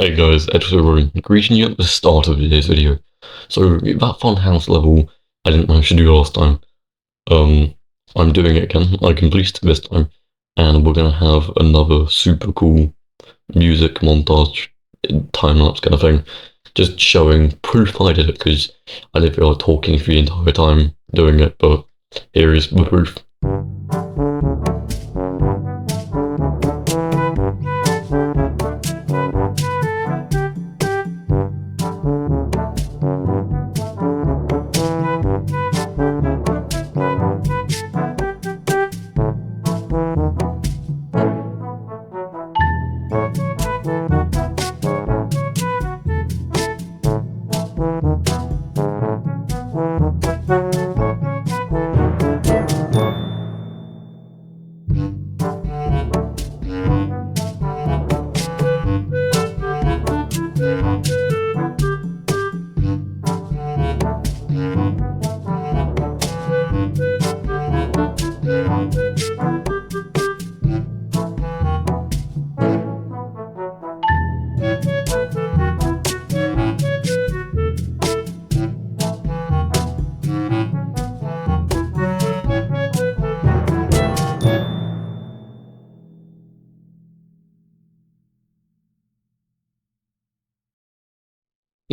Hey guys, Edward greeting you at the start of today's video. So that fun house level I didn't manage to do last time. Um, I'm doing it again. I completed it this time, and we're gonna have another super cool music montage, time lapse kind of thing, just showing proof I did it because I didn't feel like talking for the entire time doing it. But here is the proof.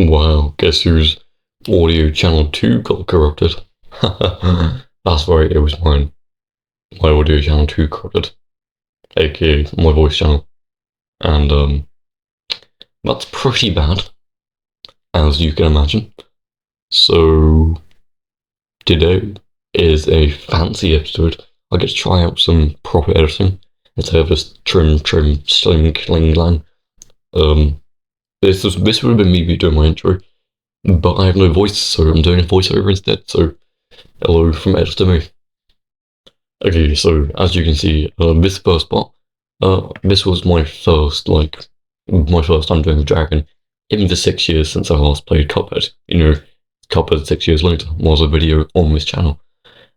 Wow, guess whose audio channel 2 got corrupted? That's right, it was mine. My audio channel 2 corrupted, aka my voice channel. And that's pretty bad, as you can imagine. So today is a fancy episode. I get to try out some proper editing instead of just trim, sling, cling, lang. This would have been me doing my intro, but I have no voice, so I'm doing a voiceover instead. So hello from Ed to me. Okay, so as you can see, this first part, this was my first time doing the dragon in the 6 years since I last played Cuphead. You know, Cuphead 6 years later was a video on this channel,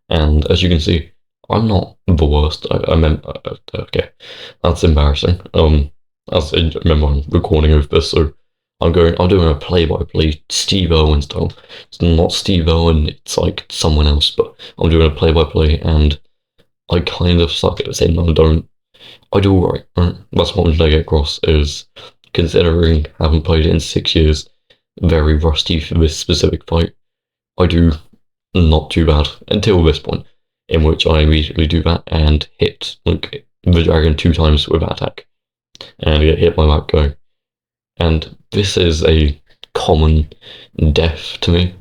and as you can see, I'm not the worst. I meant, okay, that's embarrassing. As I remember, I'm recording over this, so I'm doing a play-by-play Steve Irwin style. It's not Steve Irwin, it's like someone else, but I'm doing a play-by-play, and I kind of suck at saying I don't. I do alright. Right? That's what I'm trying to get across, is considering I haven't played it in 6 years, very rusty for this specific fight, I do not too bad until this point, in which I immediately do that and hit like the dragon 2 times with that attack, and get hit by that guy. And this is a common death for me.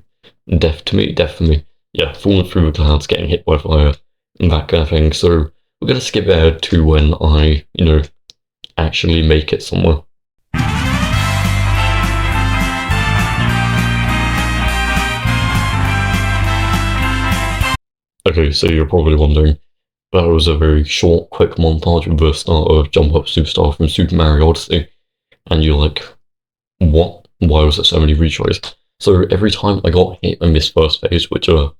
Yeah, falling through the clouds, getting hit by fire, and that kind of thing. So we're gonna skip ahead to when I, actually make it somewhere. Okay, so you're probably wondering, that was a very short, quick montage with the start of Jump Up Superstar from Super Mario Odyssey. And you're like, what? Why was there so many retries? So every time I got hit in this first phase, which are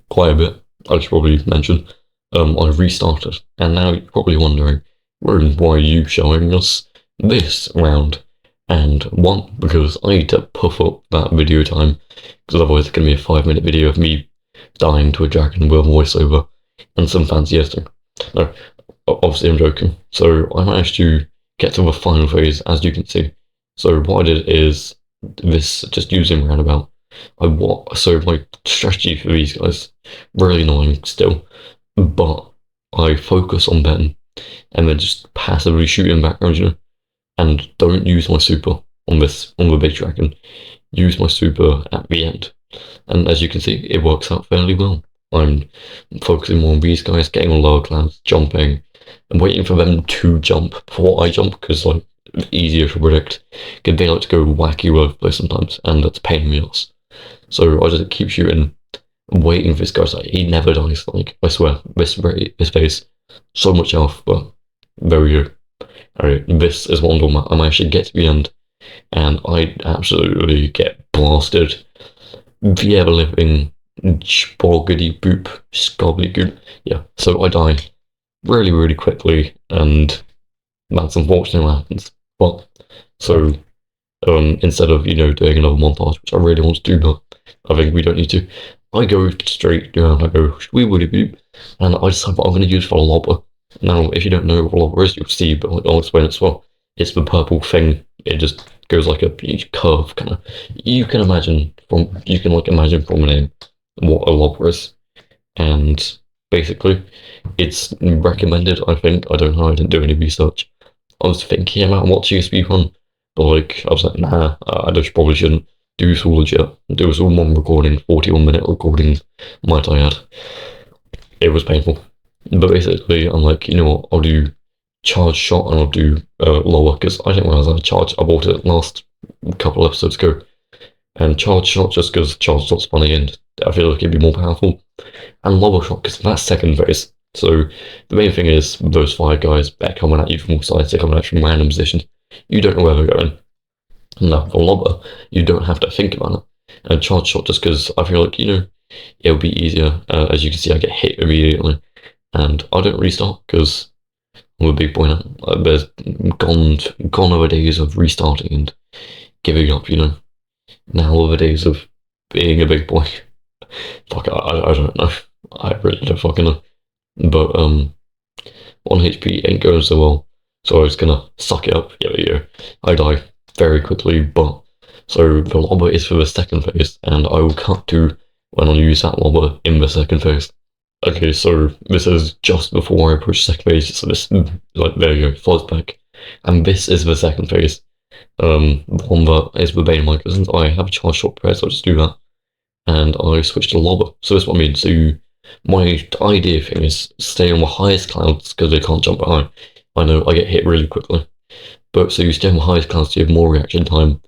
quite a bit, I should probably mention, I restarted. And now you're probably wondering, why are you showing us this round? And one, because I need to puff up that video time, because otherwise it's going to be a 5-minute video of me dying to a dragon with a voiceover and some fancy editing. No, obviously I'm joking. So I managed to get to the final phase, as you can see. So what I did is this, just using roundabout. So my strategy for these guys, really annoying still, but I focus on Ben and then just passively shoot in background, and don't use my super on the big dragon. Use my super at the end, and as you can see, it works out fairly well. I'm focusing more on these guys, getting on lower clouds, jumping, and waiting for them to jump before I jump, because it's easier to predict. Because they like to go wacky all over the place sometimes, and that's pain in the ass. So I just keep shooting, waiting for this guy. He never dies. I swear, this phase, so much health, but very good. Alright, this is what I'm talking about. I actually get to the end, and I absolutely get blasted. The ever-living boggity boop, goop. Yeah, so I die really, really quickly, and that's unfortunately what happens. But, so, Instead of, doing another montage, which I really want to do, but I think we don't need to. I go straight down, I go, and I decide what I'm going to use for a lobber. Now, if you don't know what a lobber is, you'll see, but I'll explain it as well. It's the purple thing. It just goes like a curve, kind of. You can imagine from a name what a lobber is, and basically, it's recommended. I think I don't know. I didn't do any research. I was thinking about watching a speedrun, but I was like, nah, I just probably shouldn't do this all legit. Do this all one recording, 41-minute recording, might I add. It was painful. But basically, I'm like, you know what, I'll do charge shot and I'll do lower, because I didn't realize I had charge. I bought it last couple episodes ago. And charge shot just because charge shot's funny and I feel like it'd be more powerful. And lower shot because that's second phase. So the main thing is those 5 guys, they're coming at you from all sides, they're coming at you from random positions. You don't know where they're going. Now, for lobber, you don't have to think about it. And charge shot just because I feel like, it'll be easier. As you can see, I get hit immediately. And I don't restart because I'm a big boy now. There's gone over days of restarting and giving up, Now over days of being a big boy. Fuck, I don't know. I really don't fucking know. But 1 HP ain't going so well. So I was gonna suck it up. Yeah. I die very quickly, but so the lobber is for the second phase, and I will cut to when I use that lobber in the second phase. Okay, so this is just before I approach second phase, so this, like, there you go, flashback. And this is the second phase. The one that is the bane of my cousins. I have a charge shot prepared, so I'll just do that. And I switch to lobber. So that's what I mean. So my idea thing is stay on the highest clouds because they can't jump high. I know I get hit really quickly. But so you stay on the highest clouds so you have more reaction time.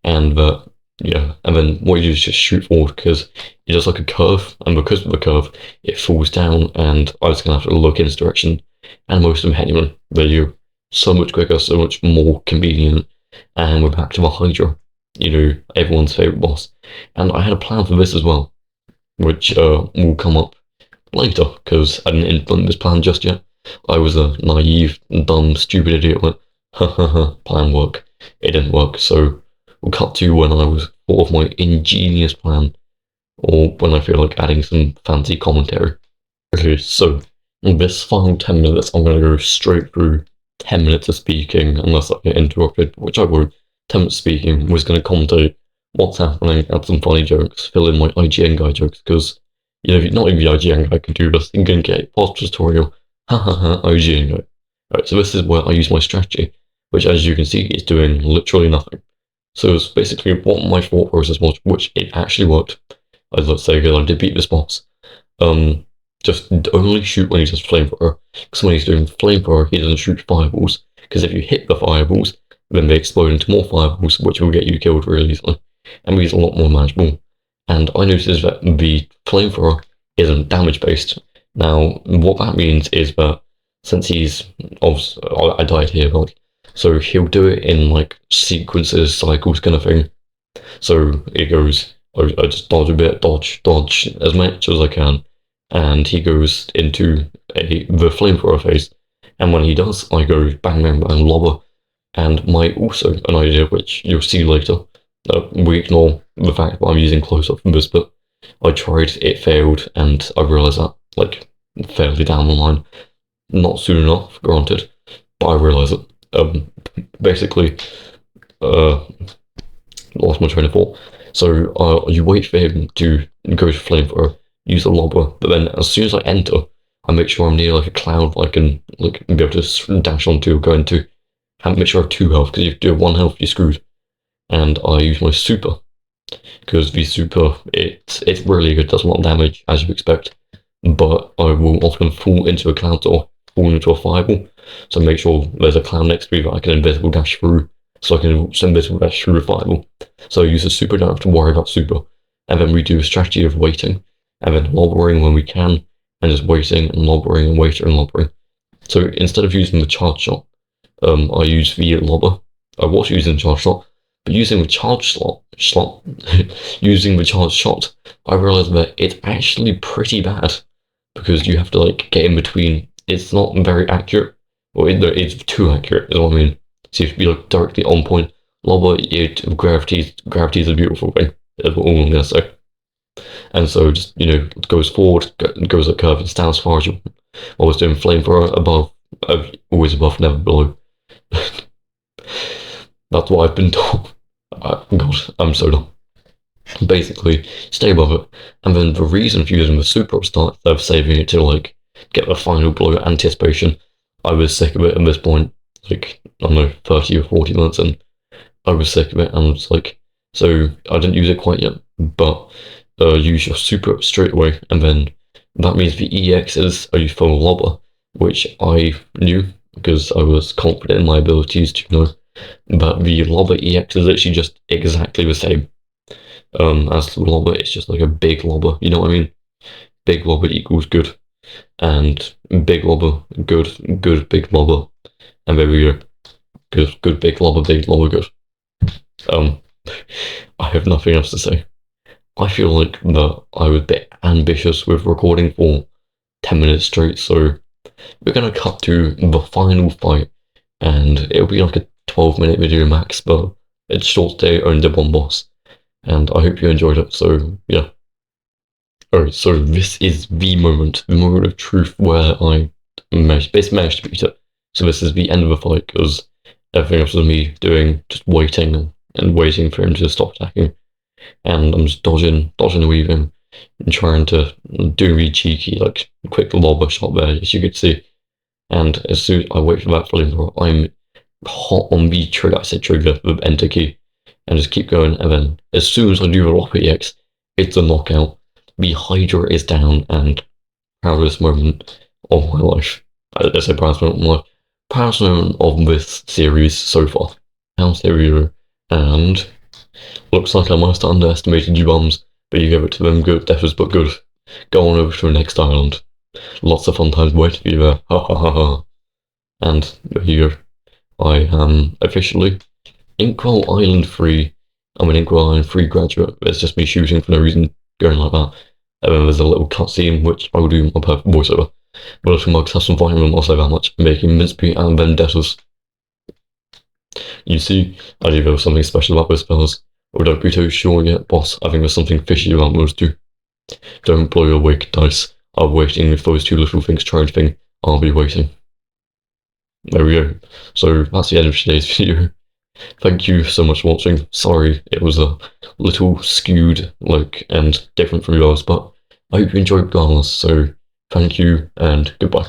And and then what you do is just shoot forward because it does like a curve. And because of the curve, it falls down and I was going to have to look in this direction. And most of them hit anyone. They're so much quicker, so much more convenient. And we're back to the Hydra, everyone's favourite boss. And I had a plan for this as well, which will come up later, because I didn't implement this plan just yet. I was a naive, dumb, stupid idiot went, plan work. It didn't work, so we'll cut to when I was thought of my ingenious plan, or when I feel like adding some fancy commentary. Okay, so in this final 10 minutes, I'm going to go straight through 10 minutes of speaking, unless I get interrupted, which I won't. 10 minutes speaking, was going to commentate what's happening, add some funny jokes, fill in my IGN guy jokes, because, not even the IGN guy can do this. You can get a pause tutorial, IGN guy. Alright, so this is where I use my strategy, which, as you can see, is doing literally nothing. So it's basically what my thought process was, which it actually worked. Let's say, because I did beat this boss. Just only shoot when he does flamethrower, because when he's doing flamethrower, he doesn't shoot fireballs, because if you hit the fireballs, then they explode into more fireballs, which will get you killed really easily, and he's a lot more manageable. And I noticed that the flamethrower isn't damage based. Now, what that means is that since he's, I died here, but so he'll do it in like sequences, cycles kind of thing. So it goes, I just dodge a bit, dodge as much as I can, and he goes into the flamethrower phase. And when he does, I go bang, bang, bang, lobber. And also an idea which you'll see later, we ignore the fact that I'm using close-up from this, but I tried, it failed, and I realised that, like, fairly down the line. Not soon enough, granted, but I realised it. Basically, lost my train of thought. So you wait for him to go to flamethrower, use a lobber, but then as soon as I enter, I make sure I'm near like a cloud I can like be able to dash onto or go into. And make sure I have 2 health, because if you do 1 health, you're screwed. And I use my super, because the super, it's really good, does a lot of damage, as you expect. But I will often fall into a cloud or fall into a fireball. So make sure there's a cloud next to me that I can invisible dash through, so I can invisible dash through a fireball. So I use a super, don't have to worry about super. And then we do a strategy of waiting, and then lobbering when we can, and just waiting and lobbering and waiting and lobbering. So instead of using the charge shot, I use the lobber. I was using charge shot, but using the charge using the charge shot, I realized that it's actually pretty bad, because you have to like get in between. It's not very accurate, or it's too accurate, is what I mean. So you have to be like directly on point. lava, gravity's a beautiful thing. Is all I'm gonna say. And so just it goes forward, goes at curve and stands as far as you always doing flamethrower above, always above, never below. That's what I've been told. God, I'm so dumb. Basically, stay above it, and then the reason for using the super start instead of saving it to like get the final blow anticipation, I was sick of it at this point. Like I don't know, 30 or 40 minutes in, I was sick of it, and it's like, so I didn't use it quite yet, but use your super straight away, and then that means the EXs are used for lobber, which I knew because I was confident in my abilities to know that the lobber EX is actually just exactly the same. As the lobber, it's just like a big lobber, you know what I mean? Big lobber equals good, and big lobber, good big lobber, and there we go. Good big lobber, good. Um, I have nothing else to say. I feel like that I was a bit ambitious with recording for 10 minutes straight, so we're gonna cut to the final fight, and it'll be like a 12-minute video max, but it's short day, only did one boss, and I hope you enjoyed it, so yeah. Alright, so this is the moment of truth where I basically managed to beat it. So this is the end of the fight, because everything else was me just waiting and waiting for him to stop attacking. And I'm just dodging and weaving, and trying to do really cheeky, like, quick lobber shot there, as you could see. And as soon as I wait for that flamethrower, I'm hot on the trigger, I said trigger, the enter key, and just keep going, and then as soon as I do the lobber EX, it's a knockout. The Hydra is down, and proudest moment of my life. I say proudest moment of my life. Proudest moment of this series so far. How's there we go. And looks like I must have underestimated you bums, but you gave it to them good debtors, but good. Go on over to the next island. Lots of fun times waiting for you there. Ha ha ha ha. And there you go. I am officially Inkwell Island free. I'm an Inkwell Island free graduate. It's just me shooting for no reason, going like that. And then there's a little cutscene which I will do my perfect voiceover. But Little Mugs have some vitamin, I'll say that much, making mincemeat and vendettas. You see, I knew there was something special about those spells. But don't be too sure yet, boss. I think there's something fishy about those two. Don't blow your wake dice. I'm waiting with those two little things charging. I'll be waiting. There we go. So that's the end of today's video. Thank you so much for watching. Sorry, it was a little skewed, and different from yours, but I hope you enjoyed regardless, so thank you and goodbye.